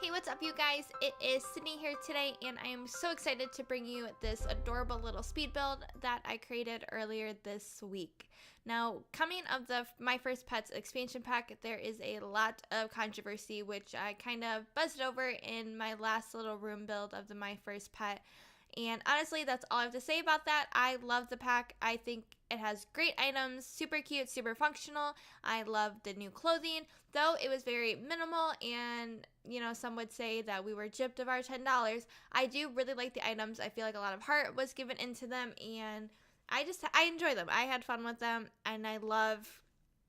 Hey, what's up, you guys? It is Sydney here today, and I am so excited to bring you this adorable little speed build that I created earlier this week. Now, coming of the My First Pets expansion pack, there is a lot of controversy, which I kind of buzzed over in my last little room build of the My First Pet. And honestly, that's all I have to say about that. I love the pack. I think it has great items, super cute, super functional. I love the new clothing, though it was very minimal and, some would say that we were gypped of our $10. I do really like the items. I feel like a lot of heart was given into them, and I enjoy them. I had fun with them, and I love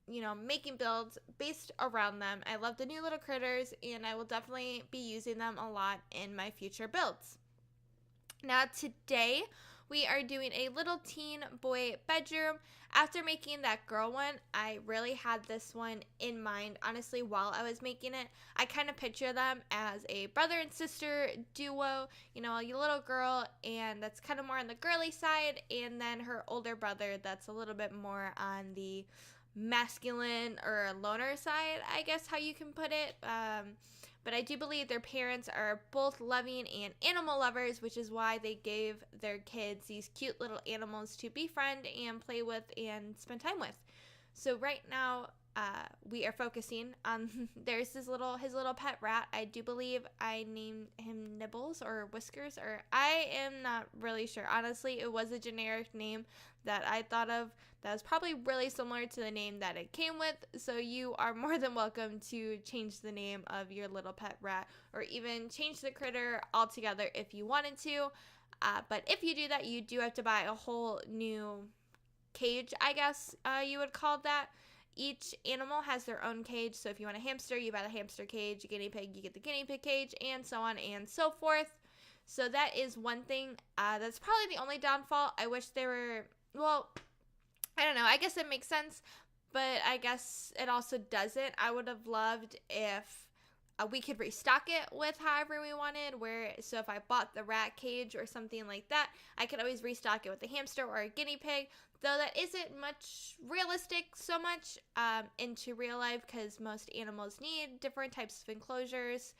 making builds based around them. I love the new little critters, and I will definitely be using them a lot in my future builds. Now today we are doing a little teen boy bedroom. After making that girl one, I really had this one in mind. Honestly, while I was making it, I kind of picture them as a brother and sister duo, a little girl, and that's kind of more on the girly side, and then her older brother that's a little bit more on the masculine or loner side, I guess how you can put it. But I do believe their parents are both loving and animal lovers, which is why they gave their kids these cute little animals to befriend and play with and spend time with. So right now, we are focusing on there's his little pet rat. I do believe I named him Nibbles or Whiskers, or I am not really sure. Honestly, it was a generic name that I thought of that was probably really similar to the name that it came with. So you are more than welcome to change the name of your little pet rat, or even change the critter altogether if you wanted to. But if you do that, you do have to buy a whole new cage, I guess you would call that. Each animal has their own cage, so if you want a hamster, you buy the hamster cage, a guinea pig, you get the guinea pig cage, and so on and so forth. So that is one thing. That's probably the only downfall. I wish there were, well, I don't know, I guess it makes sense, but I guess it also doesn't. I would have loved if we could restock it with however we wanted, so if I bought the rat cage or something like that, I could always restock it with a hamster or a guinea pig, though that isn't much realistic so much into real life, because most animals need different types of enclosures.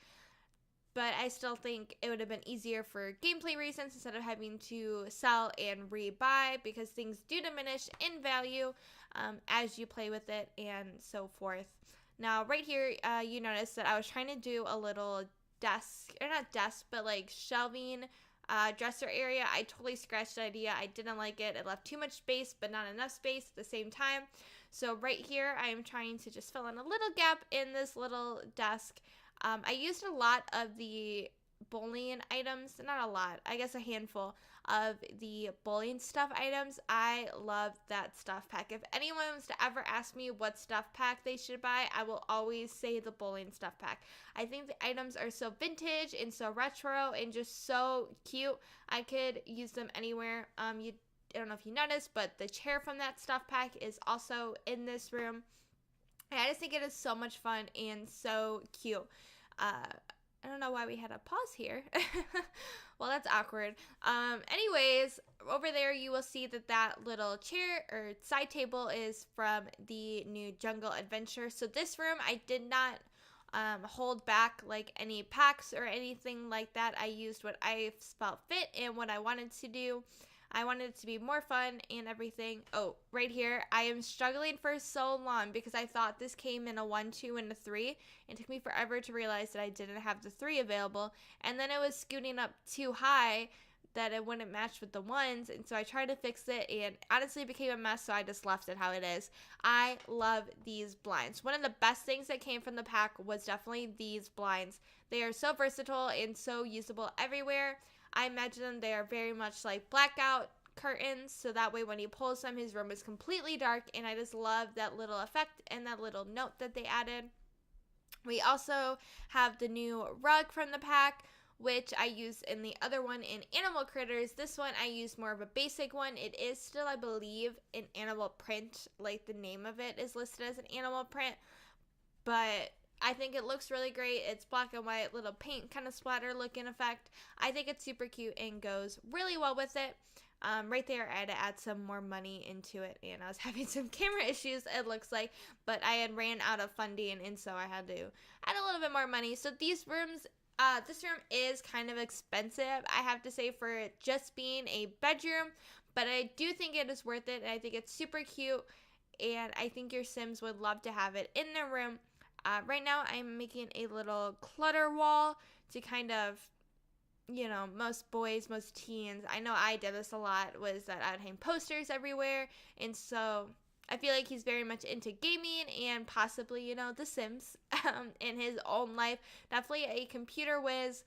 But I still think it would have been easier for gameplay reasons instead of having to sell and rebuy, because things do diminish in value as you play with it and so forth. Now, right here, you notice that I was trying to do a little desk, or not desk, but like shelving dresser area. I totally scratched the idea. I didn't like it. It left too much space, but not enough space at the same time. So right here, I am trying to just fill in a little gap in this little desk. I used a lot of the bowling items, not a lot, I guess a handful of the bowling stuff items. I love that stuff pack. If anyone was to ever ask me what stuff pack they should buy, I will always say the bowling stuff pack. I think the items are so vintage and so retro and just so cute. I could use them anywhere. I don't know if you noticed, but the chair from that stuff pack is also in this room. And I just think it is so much fun and so cute. I don't know why we had a pause here. Well, that's awkward. Anyways, over there you will see that little chair or side table is from the new Jungle Adventure. So this room, I did not hold back like any packs or anything like that. I used what I felt fit and what I wanted to do. I wanted it to be more fun and everything. Oh, right here, I am struggling for so long because I thought this came in a 1, 2, and a 3. It took me forever to realize that I didn't have the 3 available. And then it was scooting up too high that it wouldn't match with the 1s. And so I tried to fix it, and honestly it became a mess, so I just left it how it is. I love these blinds. One of the best things that came from the pack was definitely these blinds. They are so versatile and so usable everywhere. I imagine them, they are very much like blackout curtains, so that way when he pulls them, his room is completely dark, and I just love that little effect and that little note that they added. We also have the new rug from the pack, which I used in the other one in Animal Critters. This one I used more of a basic one. It is still, I believe, an animal print, like the name of it is listed as an animal print, but I think it looks really great. It's black and white, little paint kind of splatter looking effect. I think it's super cute and goes really well with it. Right there, I had to add some more money into it, and I was having some camera issues, it looks like, but I had ran out of funding, and so I had to add a little bit more money. So these rooms This room is kind of expensive, I have to say, for it just being a bedroom, but I do think it is worth it, and I think it's super cute, and I think your Sims would love to have it in their room. Right now, I'm making a little clutter wall to kind of, most boys, most teens, I know I did this a lot, was that I'd hang posters everywhere, and so I feel like he's very much into gaming and possibly, The Sims in his own life. Definitely a computer whiz,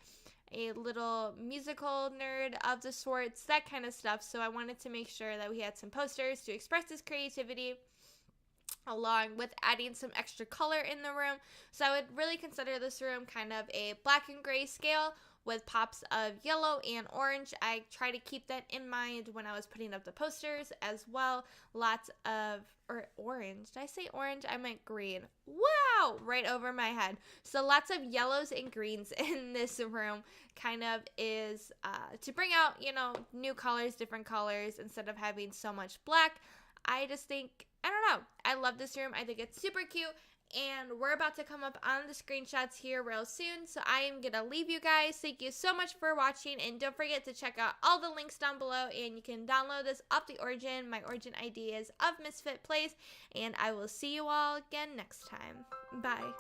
a little musical nerd of the sorts, that kind of stuff. So I wanted to make sure that we had some posters to express his creativity, along with adding some extra color in the room. So I would really consider this room kind of a black and gray scale with pops of yellow and orange. I try to keep that in mind when I was putting up the posters as well. Lots of, or orange, did I say orange? I meant green. Wow, right over my head. So lots of yellows and greens in this room kind of is to bring out, new colors, different colors, instead of having so much black. I just think, I don't know, I love this room. I think it's super cute. And we're about to come up on the screenshots here real soon, so I am going to leave you guys. Thank you so much for watching, and don't forget to check out all the links down below, and you can download this off the Origin. My Origin ID is ofmisfitplays, and I will see you all again next time. Bye.